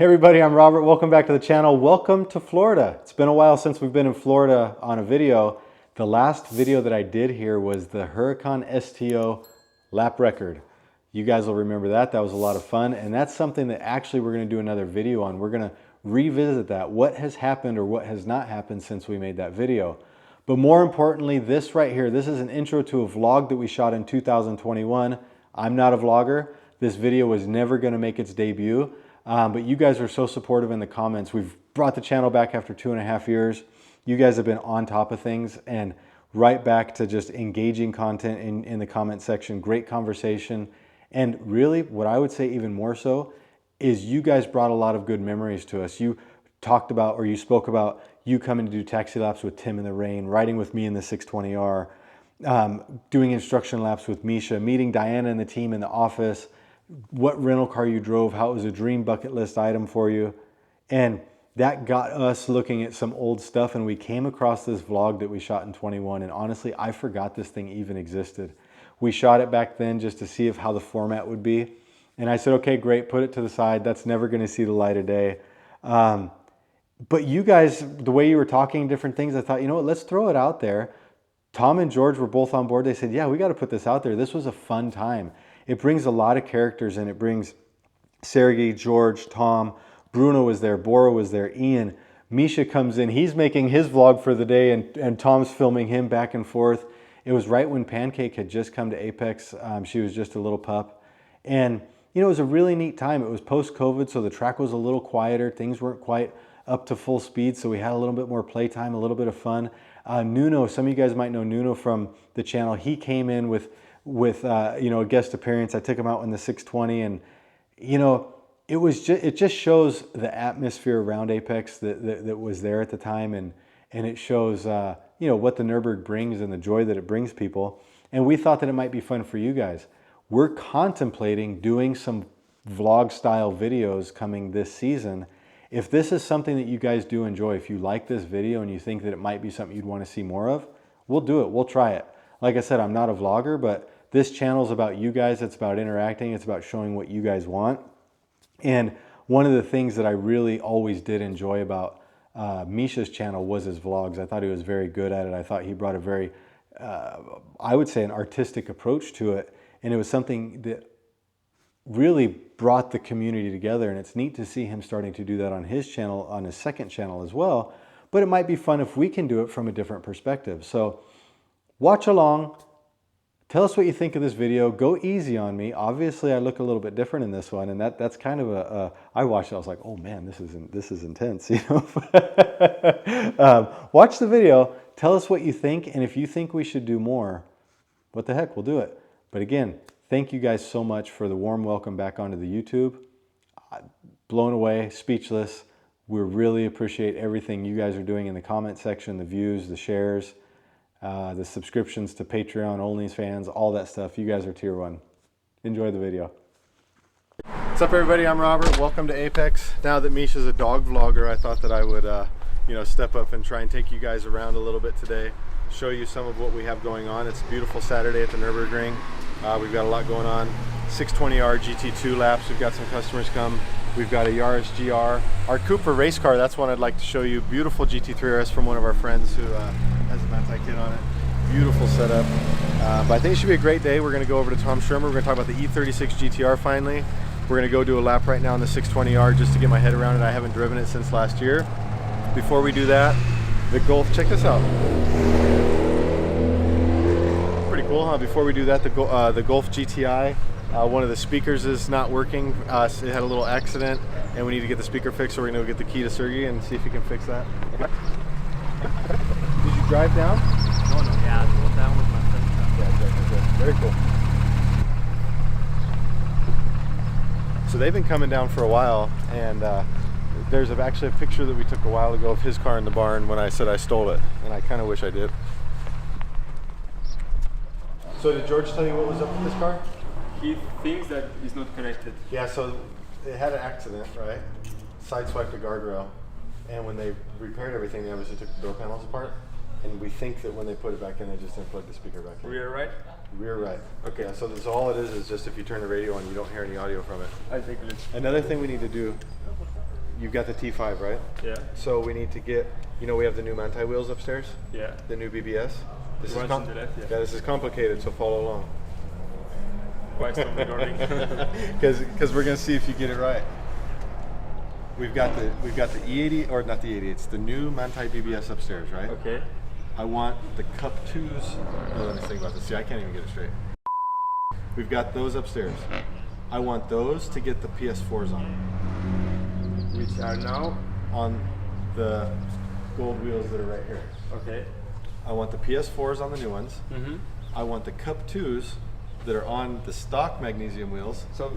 Hey everybody, I'm Robert. Welcome back to the channel. Welcome to Florida. It's been a while since we've been in Florida on a video. The last video that I did here was the Huracan STO lap record. You guys will remember that. That was a lot of fun. And that's something that actually we're going to do another video on. We're going to revisit that. What has happened or what has not happened since we made that video. But more importantly, this right here, this is an intro to a vlog that we shot in 2021. I'm not a vlogger. This video was never going to make its debut. But you guys are so supportive in the comments. We've brought the channel back after 2.5 years. You guys have been on top of things and right back to just engaging content in the comment section. Great conversation. And really, what I would say even more so is you guys brought a lot of good memories to us. You talked about, or you spoke about you coming to do taxi laps with Tim in the rain, riding with me in the 620R, doing instruction laps with Misha, meeting Diana and the team in the office, what rental car you drove, how it was a dream bucket list item for you. And that got us looking at some old stuff, and we came across this vlog that we shot in 21, and honestly, I forgot this thing even existed. We shot it back then just to see how the format would be. And I said, okay, great, put it to the side. That's never gonna see the light of day. But you guys, the way you were talking different things, I thought, you know what, let's throw it out there. Tom and George were both on board. They said, yeah, we gotta put this out there. This was a fun time. It brings a lot of characters in. It brings Sergi, George, Tom, Bruno was there, Borre was there, Ian. Misha comes in, he's making his vlog for the day, and Tom's filming him back and forth. It was right when Pancake had just come to Apex. She was just a little pup. And you know, it was a really neat time. It was post-COVID, so the track was a little quieter. Things weren't quite up to full speed, so we had a little bit more playtime, a little bit of fun. Nuno, some of you guys might know Nuno from the channel. He came in with you know, a guest appearance. I took him out in the 620, and you know, it just shows the atmosphere around Apex that was there at the time, and it shows you know, what the Nürburgring brings and the joy that it brings people. And we thought that it might be fun for you guys. We're contemplating doing some vlog style videos coming this season. If this is something that you guys do enjoy, if you like this video and you think that it might be something you'd want to see more of, we'll do it. We'll try it. Like I said, I'm not a vlogger, but this channel is about you guys. It's about interacting. It's about showing what you guys want. And one of the things that I really always did enjoy about Misha's channel was his vlogs. I thought he was very good at it. I thought he brought a very, I would say, an artistic approach to it. And it was something that really brought the community together. And it's neat to see him starting to do that on his channel, on his second channel as well. But it might be fun if we can do it from a different perspective. So watch along. Tell us what you think of this video. Go easy on me. Obviously, I look a little bit different in this one, and that's kind of I watched it, I was like, oh man, this is intense, you know. Watch the video. Tell us what you think, and if you think we should do more, what the heck, we'll do it. But again, thank you guys so much for the warm welcome back onto the YouTube. Blown away, speechless. We really appreciate everything you guys are doing in the comment section, the views, the shares. The subscriptions to Patreon, OnlyFans, all that stuff. You guys are tier 1. Enjoy the video. What's up everybody, I'm Robert. Welcome to Apex. Now that Misha's a dog vlogger, I thought that I would you know, step up and try and take you guys around a little bit today. Show you some of what we have going on. It's a beautiful Saturday at the Nürburgring. We've got a lot going on. 620R GT2 laps. We've got some customers come. We've got a Yaris GR. Our Cooper race car, that's one I'd like to show you. Beautiful GT3 RS from one of our friends who has a Maike kit on it. Beautiful setup. But I think it should be a great day. We're going to go over to Tom Schirmer. We're going to talk about the E36 GTR finally. We're going to go do a lap right now on the 620R just to get my head around it. I haven't driven it since last year. Before we do that, the Golf, check this out. Pretty cool, huh? Before we do that, the Golf GTI. One of the speakers is not working. It had a little accident and we need to get the speaker fixed, so we're going to go get the key to Sergi and see if he can fix that. Okay. Did you drive down? No, yeah, I drove down with my friend. Yeah, very cool. So they've been coming down for a while, and there's actually a picture that we took a while ago of his car in the barn when I said I stole it, and I kind of wish I did. So did George tell you what was up with this car? He thinks that it's not connected. Yeah, so it had an accident, right? Sideswiped a guardrail, and when they repaired everything, they obviously took the door panels apart, and we think that when they put it back in, they just didn't plug the speaker back in. Rear right? Rear right. Okay, so that's all it is just if you turn the radio on, you don't hear any audio from it. I think it's... Another thing we need to do you've got the T5, right? Yeah. So we need to get, you know, we have the new Manti wheels upstairs. Yeah. The new BBS. This is The ones on the left, yeah. this is complicated, so follow along. Why stop recording? Because we're gonna see if you get it right. We've got the E80, or not the E80, it's the new Manti BBS upstairs, right? Okay. I want the Cup 2s. Oh, let me think about this. See, I can't even get it straight. We've got those upstairs. I want those to get the PS4s on. Which are now? On the gold wheels that are right here. Okay. I want the PS4s on the new ones. Mm-hmm. I want the Cup 2s that are on the stock magnesium wheels. So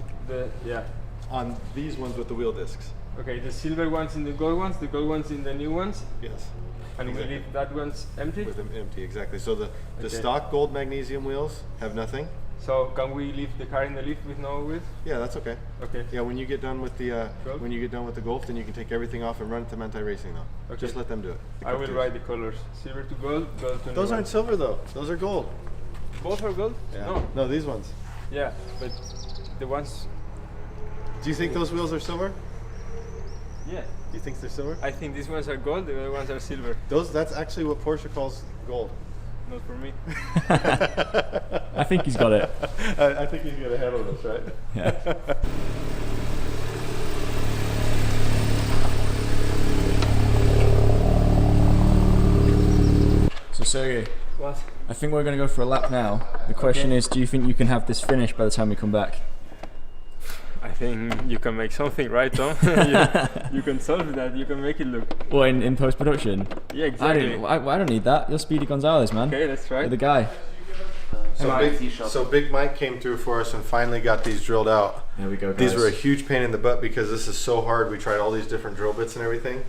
yeah. On these ones with the wheel discs. Okay, the silver ones in the gold ones in the new ones. Yes. And we leave that one's empty? With them empty, exactly. So the Okay. stock gold magnesium wheels have nothing. So can we leave the car in the lift with no wheels? Yeah, that's okay. Okay. Yeah, when you get done with the Golf? when you get done with the Golf, then you can take everything off and run it to Manti Racing though. Okay. Just let them do it. The I Cup will 2s. write the colors. Silver to gold, gold to Those new aren't silver though. Those are gold. ones. Both are gold? Yeah. No, these ones. Yeah, but the ones... Do you think those wheels are silver? Yeah. Do you think they're silver? I think these ones are gold, the other ones are silver. That's actually what Porsche calls gold. Not for me. I think he's got it. I think he's gonna handle this, right? Yeah. So Sergi, What? I think we're going to go for a lap now. The question is, do you think you can have this finished by the time we come back? I think you can make something, right, Tom? you can solve that, you can make it look... Or in post-production? Yeah, exactly. I don't need that. You're Speedy Gonzalez, man. Okay, let's try. You're the guy. So Big Mike came through for us and finally got these drilled out. There we go, guys. These were a huge pain in the butt because this is so hard. We tried all these different drill bits and everything.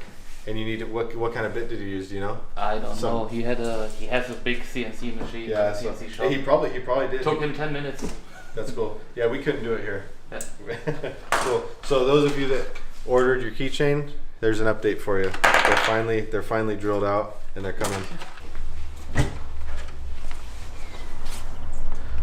And you need to, what kind of bit did you use? Do you know? I don't know. He has a big CNC machine. Yeah, CNC shop. he probably did. Took him 10 minutes. That's cool. Yeah, we couldn't do it here. Yeah. Cool. So those of you that ordered your keychain, there's an update for you. They're finally drilled out and they're coming.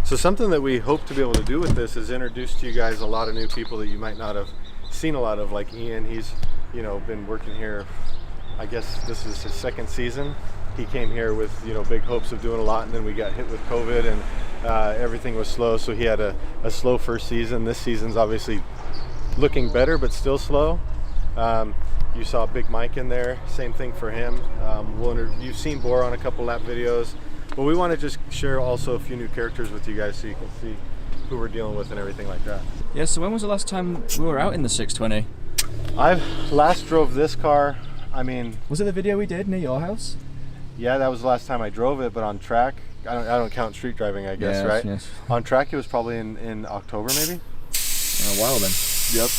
So something that we hope to be able to do with this is introduce to you guys a lot of new people that you might not have seen a lot of, like Ian. He's, you know, been working here, I guess this is his second season. He came here with, you know, big hopes of doing a lot, and then we got hit with COVID and everything was slow, so he had a slow first season. This season's obviously looking better, but still slow. You saw Big Mike in there, same thing for him. You've seen Borre on a couple lap videos, but we want to just share also a few new characters with you guys so you can see who we're dealing with and everything like that. Yeah, so when was the last time we were out in the 620? I last drove this car, I mean... Was it the video we did near your house? Yeah, that was the last time I drove it, but on track, I don't count street driving, I guess, Yes, right? yes. On track, it was probably in October, maybe? A while then. Yep.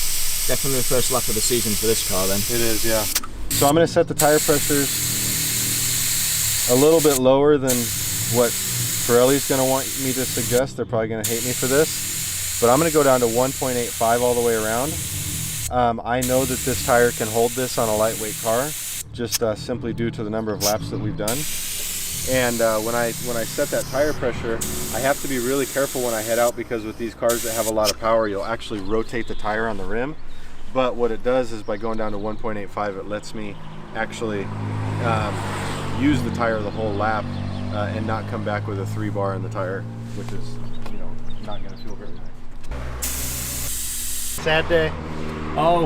Definitely the first lap of the season for this car then. It is, yeah. So I'm going to set the tire pressures a little bit lower than what Pirelli's going to want me to suggest. They're probably going to hate me for this, but I'm going to go down to 1.85 all the way around. I know that this tire can hold this on a lightweight car, just simply due to the number of laps that we've done. And when I set that tire pressure, I have to be really careful when I head out, because with these cars that have a lot of power, you'll actually rotate the tire on the rim. But what it does is, by going down to 1.85, it lets me actually use the tire the whole lap and not come back with a 3 bar in the tire, which is, you know, not going to feel very nice. Sad day. Oh,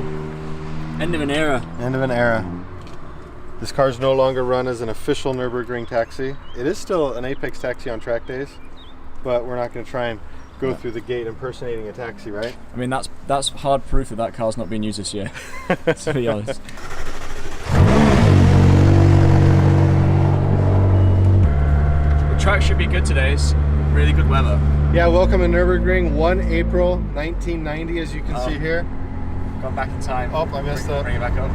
end of an era. End of an era. This car's no longer run as an official Nürburgring taxi. It is still an Apex taxi on track days, but we're not going to try and go through the gate impersonating a taxi, right? I mean, that's hard proof that car's not being used this year, to be honest. The track should be good today. It's really good weather. Yeah, welcome to Nürburgring, 1 April 1990, as you can see here. Got back in time. Oh, I messed up. Bring it back up.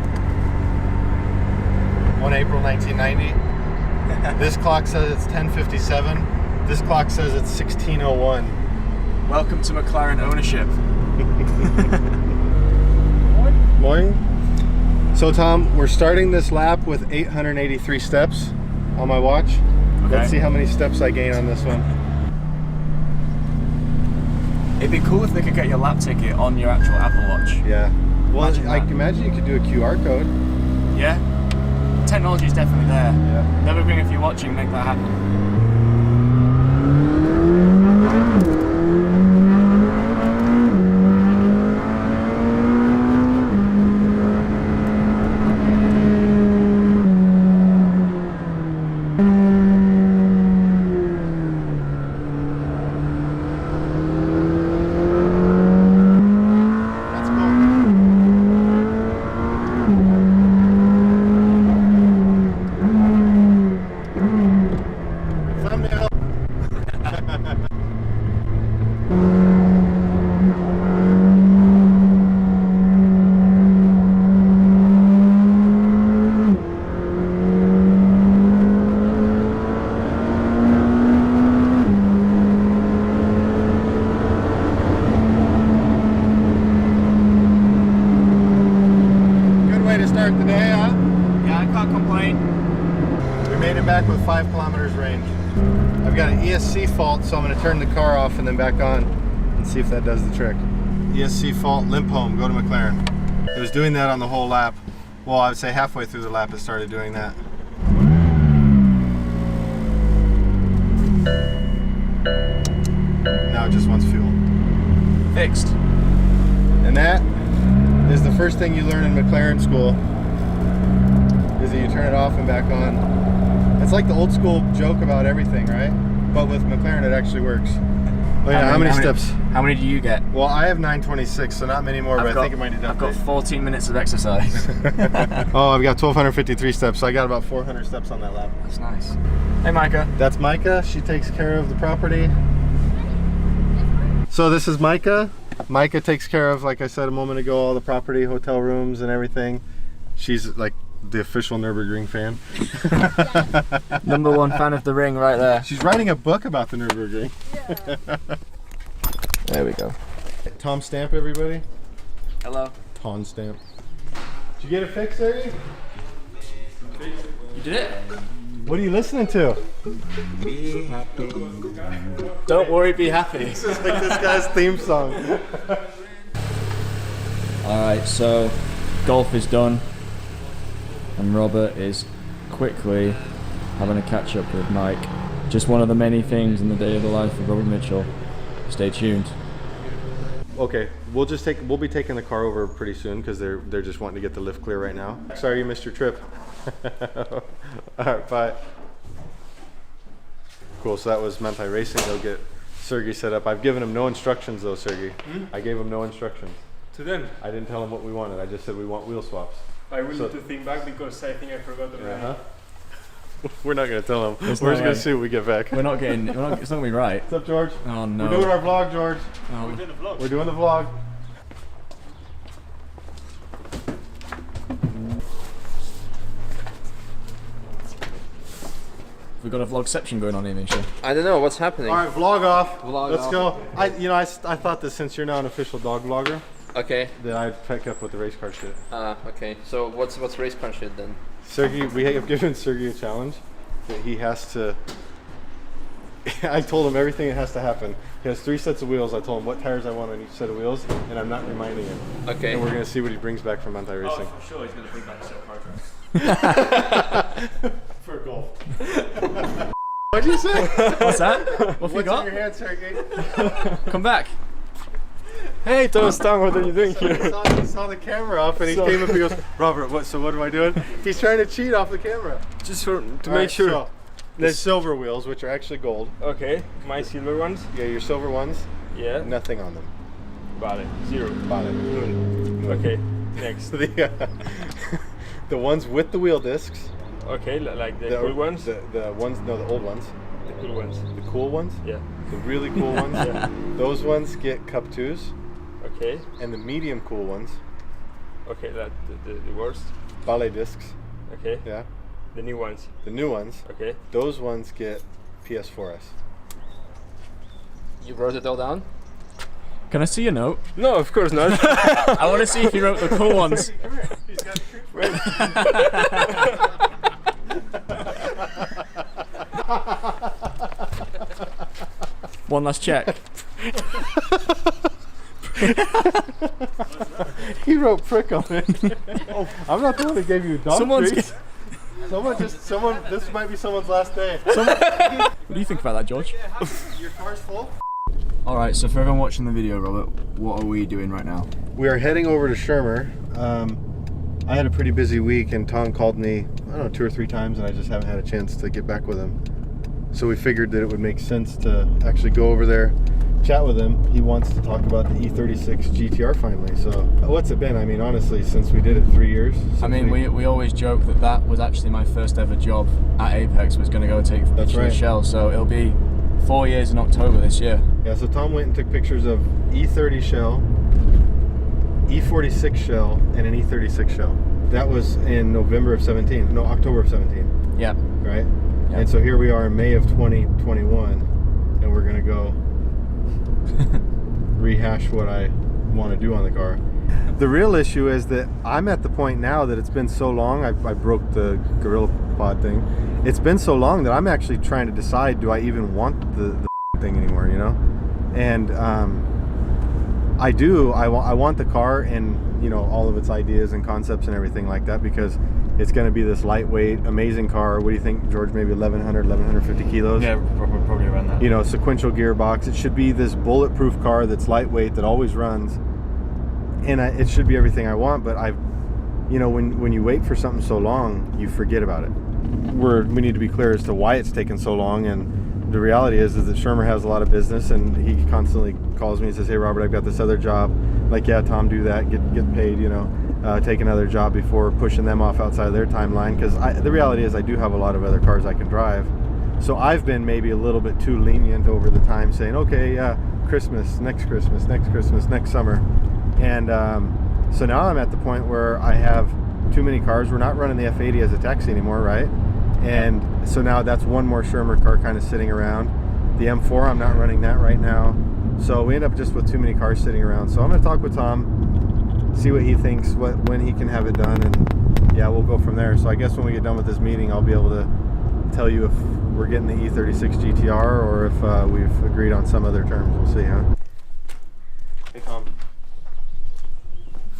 1 April 1990. This clock says it's 10:57. This clock says it's 16:01. Welcome to McLaren ownership. Morning. So Tom, we're starting this lap with 883 steps on my watch. Okay. Let's see how many steps I gain on this one. It'd be cool if they could get your lap ticket on your actual Apple Watch. Yeah. Well, Imagine I that. imagine you could do a QR code. Yeah. Technology is definitely there. Yeah. Reliving, if you're watching, make that happen. Start the day, huh? Yeah, I can't complain. We made it back with 5 kilometers range. I've got an ESC fault, so I'm going to turn the car off and then back on and see if that does the trick. ESC fault, limp home, go to McLaren. It was doing that on the whole lap. Well, I would say halfway through the lap it started doing that. Now it just wants fuel. Fixed. And that is the first thing you learn in McLaren school, is that you turn it off and back on. It's like the old school joke about everything, right? But with McLaren it actually works. Oh yeah, how many steps? How many do you get? Well, I have 926, so not many more, but I think it might need I've got 14 minutes of exercise. Oh, I've got 1,253 steps, so I got about 400 steps on that lap. That's nice. Hey, Maike. That's Maike. She takes care of the property. So this is Maike. Maike takes care of, like I said a moment ago, all the property, hotel rooms and everything. She's like the official Nürburgring fan. #1 fan of the ring right there. She's writing a book about the Nürburgring. There we go. Tom Stamp, everybody. Hello. Tom Stamp. Did you get it fixed, Sergi? You did it? What are you listening to? Be happy. Don't worry, be happy. This is like this guy's theme song. Alright, so golf is done. And Robert is quickly having a catch up with Mike. Just one of the many things in the day of the life of Robert Mitchell. Stay tuned. Okay, we'll be taking the car over pretty soon because they're just wanting to get the lift clear right now. Sorry you missed your trip. Alright, bye. Cool, so that was Manthey Racing. They'll get Sergi set up. I've given him no instructions though, Sergi. I gave him no instructions. To them. I didn't tell him what we wanted. I just said we want wheel swaps. I will need to think back because I think I forgot already. We're not going to tell him. There's We're no just going way. to see what we get back. It's not going to be right. What's up, George? Oh no. We're doing our vlog, George. Oh. We're doing the vlog. We're doing the vlog. We've got a vlogception going on here, Misha. I don't know what's happening. All right, vlog off. Vlog Let's off. go. I thought that since you're now an official dog vlogger, Okay. that I'd pick up with the race car shit. Okay. So what's race car shit then? Sergi, we have given Sergi a challenge that he has to. I told him everything that has to happen. He has 3 sets of wheels. I told him what tires I want on each set of wheels, and I'm not reminding him. Okay. And we're gonna see what he brings back from Manthey Racing. Oh, for sure, he's gonna bring back a set of car tracks. For golf. What'd you say? What's that? What have you What's in got? your hand, Sergi? Come back. Hey, Thomas Tang, what are you doing He here? saw the camera up and he came up and he goes, Robert, what am I doing? He's trying to cheat off the camera. Just to All make right, sure. so, the silver wheels, which are actually gold. Okay, my silver ones. Yeah, your silver ones, Yeah. nothing on them. Vale, 0. Bought it. Okay, next. The ones with the wheel discs. Okay, like the cool ones. The ones, no, the old ones. The cool ones. The cool ones. Yeah. The really cool ones. Yeah. Those ones get Cup 2s. Okay. And the medium cool ones, Okay, that the worst. ballet discs. Okay. Yeah. The new ones. The new ones, Okay. those ones get PS4S. You wrote it all down? Can I see a note? No, of course not. I want to see if you wrote the cool ones. Come here. He's got One last check. He wrote prick on it. I'm not the one that gave you dog treats. Someone, this might be someone's last day. What do you think about that, George? Your car's full? Alright, so for everyone watching the video, Robert, what are we doing right now? We are heading over to Shermer. I had a pretty busy week and Tom called me, I don't know, 2 or 3 times and I just haven't had a chance to get back with him. So we figured that it would make sense to actually go over there, chat with him. He wants to talk about the E36 GTR finally. So what's it been? I mean, honestly, since we did it 3 years. I mean, we always joke that was actually my first ever job at Apex, was going to go take pictures of the shell. So it'll be 4 years in October this year. Yeah, so Tom went and took pictures of E30 shell, E46 shell, and an E36 shell. That was in November of 17, no, October of 17. Yeah. Right? Yep. And so here we are in May of 2021, and we're gonna go rehash what I want to do on the car. The real issue is that I'm at the point now that it's been so long, I broke the Gorilla Pod thing. It's been so long that I'm actually trying to decide, do I even want the thing anymore, you know? And I do, I want the car and, you know, all of its ideas and concepts and everything like that, because it's going to be this lightweight, amazing car. What do you think, George? Maybe 1,100, 1,150 kilos? Yeah, probably around that. You know, sequential gearbox. It should be this bulletproof car that's lightweight, that always runs. And it should be everything I want, but you know, when you wait for something so long, you forget about it. We need to be clear as to why it's taken so long, and the reality is that Shermer has a lot of business, and he constantly calls me and says, hey Robert, I've got this other job. Like, yeah, Tom, do that, get paid, you know. Take another job before pushing them off outside of their timeline, because the reality is I do have a lot of other cars I can drive. So I've been maybe a little bit too lenient over the time, saying, okay, yeah, Christmas, next summer. And so now I'm at the point where I have too many cars. We're not running the F80 as a taxi anymore, right? And so now that's one more Shermer car kind of sitting around. The M4, I'm not running that right now. So we end up just with too many cars sitting around. So I'm going to talk with Tom, see what he thinks, when he can have it done, and yeah, we'll go from there. So I guess when we get done with this meeting, I'll be able to tell you if we're getting the E36 GTR or if we've agreed on some other terms. We'll see, huh? Hey Tom.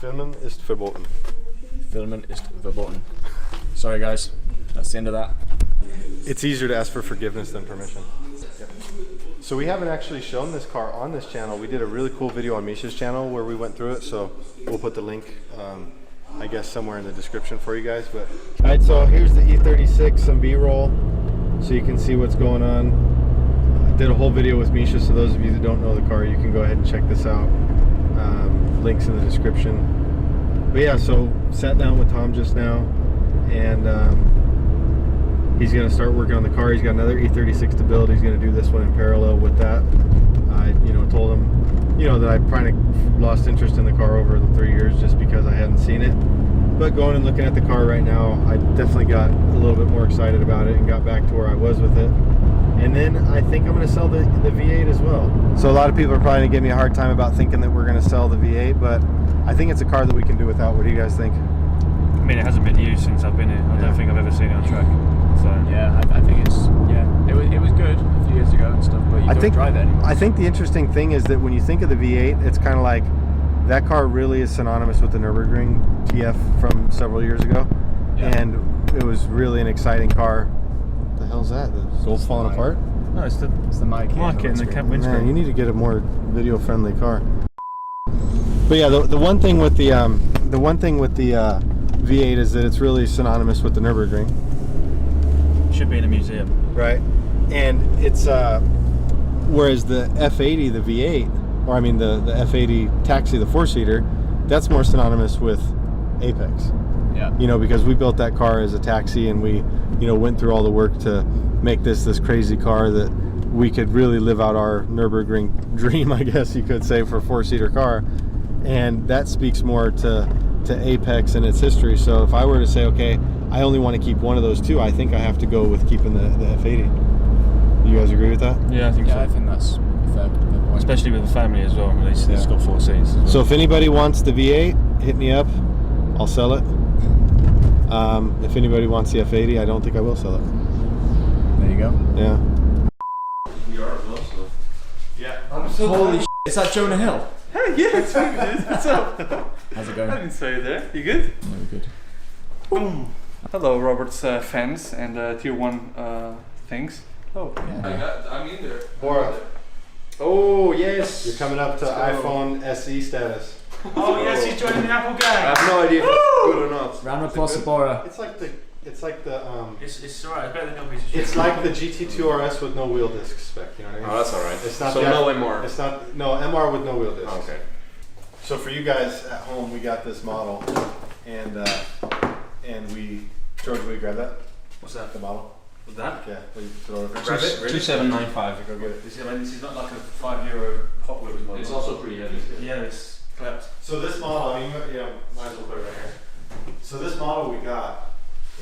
Filmen ist verboten. Filmen ist verboten. Sorry guys, that's the end of that. It's easier to ask for forgiveness than permission. Yep. So we haven't actually shown this car on this channel. We did a really cool video on Misha's channel where we went through it, so we'll put the link, I guess, somewhere in the description for you guys. But all right, so here's the E36, some B-roll, so you can see what's going on. I did a whole video with Misha, so those of you that don't know the car, you can go ahead and check this out. Links in the description. But yeah, so sat down with Tom just now, and he's going to start working on the car. He's got another E36 to build. He's going to do this one in parallel with that. I, you know, told him, you know, that I kind of lost interest in the car over the 3 years just because I hadn't seen it. But going and looking at the car right now, I definitely got a little bit more excited about it and got back to where I was with it. And then I think I'm going to sell the V8 as well. So a lot of people are probably going to give me a hard time about thinking that we're going to sell the V8, but I think it's a car that we can do without. What do you guys think? I mean, it hasn't been used since I've been here. I don't think I've ever seen it on track. So yeah, I think it's, yeah, it was good a few years ago and stuff, but you don't drive it anymore. I think the interesting thing is that when you think of the V8, it's kind of like that car really is synonymous with the Nürburgring TF from several years ago. Yeah. And it was really an exciting car. What the hell's that? The Golf's falling apart? No, it's the Maike in the cab windscreen. Man, you need to get a more video-friendly car. But yeah, the one thing with the V8 is that it's really synonymous with the Nürburgring. Should be in a museum, right? And it's whereas the F80, the V8, or I mean the F80 taxi, the 4-seater, that's more synonymous with Apex. Yeah. You know, because we built that car as a taxi, and we, you know, went through all the work to make this crazy car that we could really live out our Nürburgring dream, I guess you could say, for a 4-seater car. And that speaks more to Apex and its history. So if I were to say, okay, I only want to keep one of those two, I think I have to go with keeping the F80. You guys agree with that? Yeah, I think so. I think that's fair point. Especially with the family as well. It's got 4 seats as well. So if anybody wants the V8, hit me up. I'll sell it. If anybody wants the F80, I don't think I will sell it. There you go. Yeah. We are as well, so. Yeah. Holy shit. Is that Jonah Hill? Hey, yeah, it's me, dude. What's up? How's it I going? didn't say it there. You good? Yeah, we're good. Boom. Hello, Robert's fans and Tier 1 things. Oh, I'm in there. Borre. Oh yes. You're coming up to iPhone SE status. oh yes, he's joining the Apple I gang. have no idea if it's good or not. Round of applause for Borre. It's like the It's alright. It's better than no piece of it's like the GT2 RS with no wheel disc spec. You know what I mean? Oh, that's alright. It's not so the- no MR. It's not no MR with no wheel disc. Oh, okay. So for you guys at home, we got this model, and we George, will you grab that? What's that? The model. What's that? Yeah, will you throw it? Grab it. 2795. Go get it. This is not like a €5 Hot Wheels model. It's also pretty heavy. Yeah, it's clapped. So this model, I mean, might as well put it right here. So this model we got,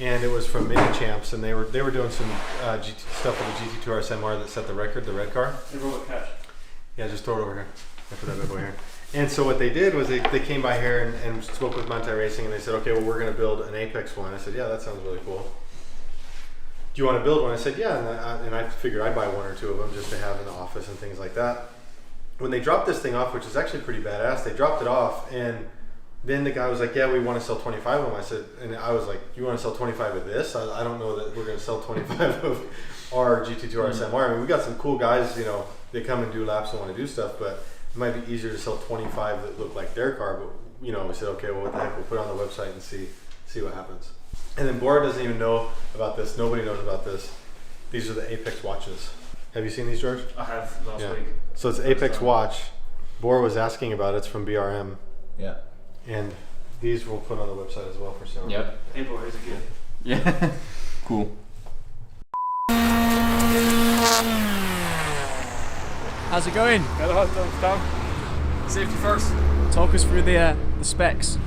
and it was from MiniChamps, and they were doing some stuff with the GT2 RS MR that set the record, the red car. Hey, Robert, catch. Yeah, just throw it over here. I put that bad boy here. And so what they did was they came by here and spoke with Monte Racing, and they said, okay, well, we're going to build an Apex one. I said, yeah, that sounds really cool. Do you want to build one? I said, yeah, and I figured I'd buy one or two of them just to have in the office and things like that. When they dropped this thing off, which is actually pretty badass, they dropped it off, and then the guy was like, yeah, we want to sell 25 of them. I said, and I was like, you want to sell 25 of this? I don't know that we're going to sell 25 of our GT2 RS MR. I mean, we got some cool guys, you know, they come and do laps and want to do stuff, but it might be easier to sell 25 that look like their car. But, you know, we said, okay, well, what the heck, we'll put it on the website and see what happens. And then Borre doesn't even know about this. Nobody knows about this. These are the Apex watches. Have you seen these, George? I have last week. So it's Apex watch. Borre was asking about it. It's from BRM. Yeah. And these we'll put on the website as well for sale. Yep. Hey, Borre, here's a kid. Yeah. Cool. How's it going? Hello, down. Safety first. Talk us through the specs.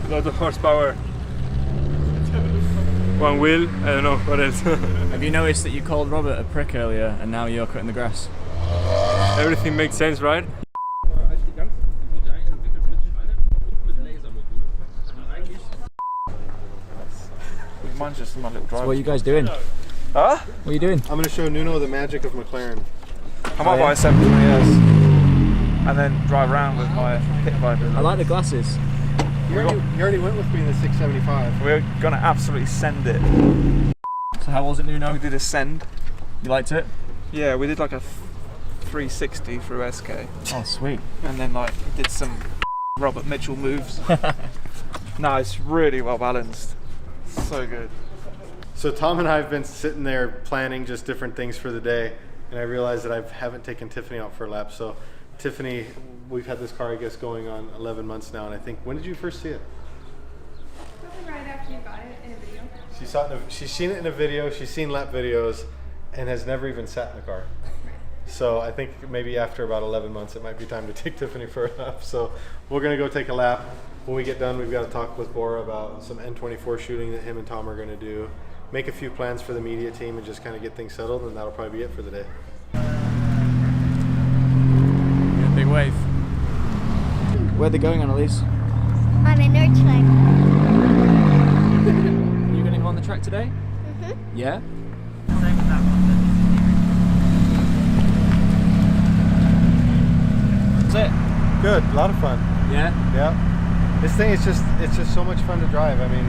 A lot of horsepower. One wheel, I don't know what else. Have you noticed that you called Robert a prick earlier and now you're cutting the grass? Everything makes sense, right? So what are you guys doing? Huh? What are you doing? I'm going to show Nuno the magic of McLaren. I might buy a 720S and then drive around with my pit vipers. I like the glasses. You already went with me in the 675. We're gonna absolutely send it. So how was it, Nuno? We did a send. You liked it? Yeah, we did like a 360 through SK, Oh, sweet. and then like did some Robert Mitchell moves. No, it's really well balanced. So good. So Tom and I have been sitting there planning just different things for the day, and I realized that I haven't taken Tiffany out for a lap. So Tiffany, we've had this car, I guess, going on 11 months now, and I think, when did you first see it? Probably right after you got it in a video. She's seen it in a video, she's seen lap videos, and has never even sat in the car. So I think maybe after about 11 months, it might be time to take Tiffany for a lap. So we're gonna go take a lap. When we get done, we've got to talk with Borre about some N24 shooting that him and Tom are gonna do, make a few plans for the media team, and just kind of get things settled, and that'll probably be it for the day. Big wave. Where are they going, Annalise? On a nerd track. Are you going to go on the track today? Mm-hmm. Yeah? That's it? Good, a lot of fun. Yeah? Yeah. This thing is it's just so much fun to drive. I mean,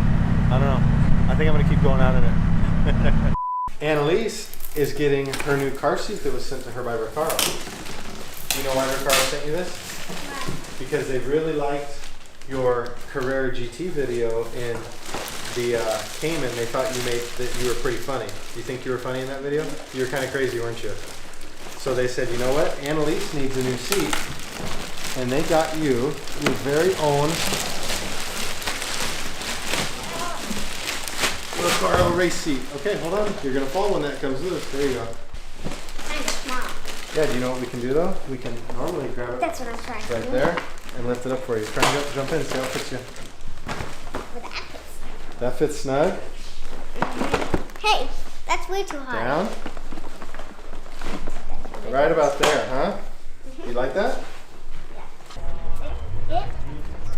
I don't know. I think I'm gonna keep going out in it. Annalise is getting her new car seat that was sent to her by Recaro. You know why Recaro sent you this? Because they really liked your Carrera GT video in the Cayman. They thought that you were pretty funny. You think you were funny in that video? You were kind of crazy, weren't you? So they said, you know what? Annalise needs a new seat. And they got you your very own Recaro race seat. Okay, hold on. You're going to fall when that comes loose. There you go. Kind of small. Yeah, do you know what we can do though? We can normally grab it That's what I'm trying to do. right there and lift it up for you. Try and jump in, see how it fits you. With the apples. That fits snug. Hey, that's way too hard. Down. Right about there, huh? You like that?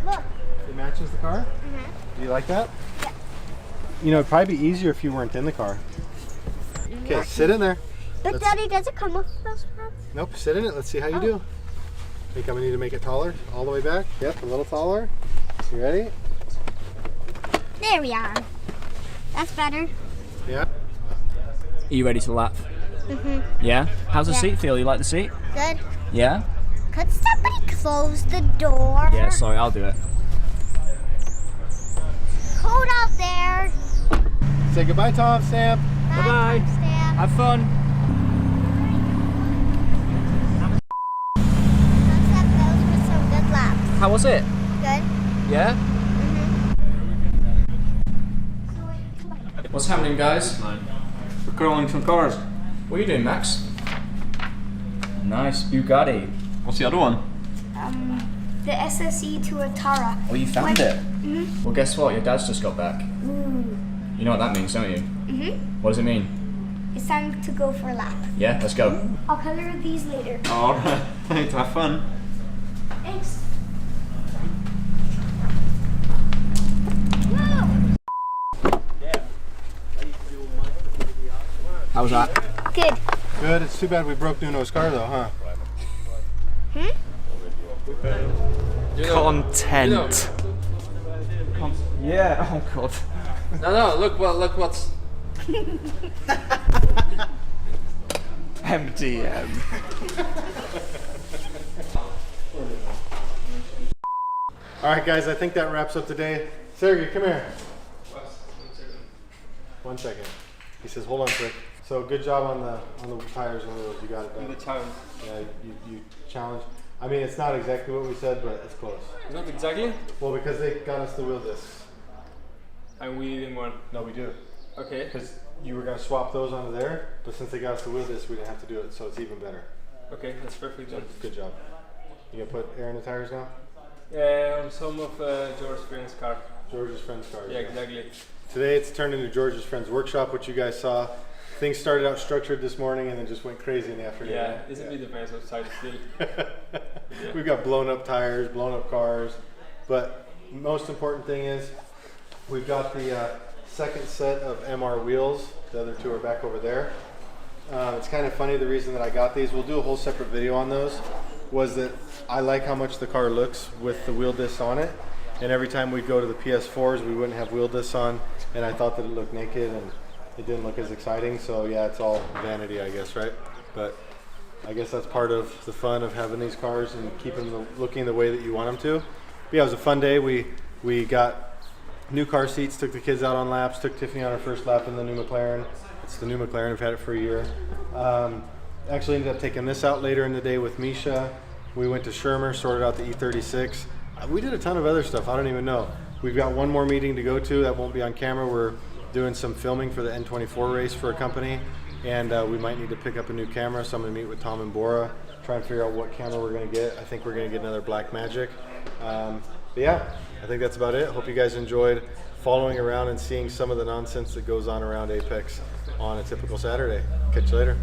Look. It matches the car? Do you like that? Yeah. You know, it'd probably be easier if you weren't in the car. Okay, sit in there. But Daddy, does it come with those parts? Nope, sit in it. Let's see how you do. Think I'm gonna need to make it taller, all the way back? Yep, a little taller. You ready? There we are. That's better. Yeah. Are you ready to lap? Yeah? How's the Yeah. seat feel? You like the seat? Good. Yeah? Could somebody close the door? Yeah, sorry, I'll do it. Cold out there. Say goodbye, Tom Stamp. Bye-bye. Stamp. Have fun. Those were some good laps. How was it? Good. Yeah? What's happening, guys? We're curling some cars. What are you doing, Max? Nice, Bugatti. What's the other one? The SSE to a Tyre. Oh, you found it? Well, guess what? Your dad's just got back. You know what that means, don't you? What does it mean? It's time to go for a lap. Yeah, let's go. I'll color these later. Alright, have fun. Thanks. Whoa. How was that? Good. Good. It's too bad we broke Nuno's car though, huh? Content. Yeah. Oh god. No, look what's. MDM. All right, guys. I think that wraps up today. Sergi, come here. 1 second. He says, "Hold on, quick." So good job on the tires and wheels. You got it done. The challenge. Yeah, you challenged. I mean, it's not exactly what we said, but it's close. Not exactly. Well, because they got us the wheel discs. And we didn't want. No, we do. Okay. Because you were going to swap those onto there, but since they got us the wheel discs, we didn't have to do it, so it's even better. Okay, that's perfect. So, good job. You going to put air in the tires now? Yeah, on some of George's friend's car. George's friend's car. Yeah, exactly. Today it's turned into George's friend's workshop, which you guys saw. Things started out structured this morning and then just went crazy in the afternoon. Yeah, it's a bit depends outside still. We've got blown up tires, blown up cars, but most important thing is we've got the second set of MR wheels. The other two are back over there. It's kind of funny, the reason that I got these, we'll do a whole separate video on those, was that I like how much the car looks with the wheel discs on it. And every time we'd go to the PS4s, we wouldn't have wheel discs on, and I thought that it looked naked and it didn't look as exciting. So yeah, it's all vanity, I guess, right? But I guess that's part of the fun of having these cars and keeping them looking the way that you want them to. But yeah, it was a fun day. We got new car seats, took the kids out on laps, took Tiffany on her first lap in the new McLaren. It's the new McLaren, I've had it for a year. Actually ended up taking this out later in the day with Misha. We went to Shermer, sorted out the E36. We did a ton of other stuff, I don't even know. We've got one more meeting to go to that won't be on camera. We're doing some filming for the N24 race for a company, and we might need to pick up a new camera, so I'm gonna meet with Tom and Borre, try and figure out what camera we're gonna get. I think we're gonna get another Black Magic. But yeah, I think that's about it. Hope you guys enjoyed following around and seeing some of the nonsense that goes on around Apex on a typical Saturday. Catch you later.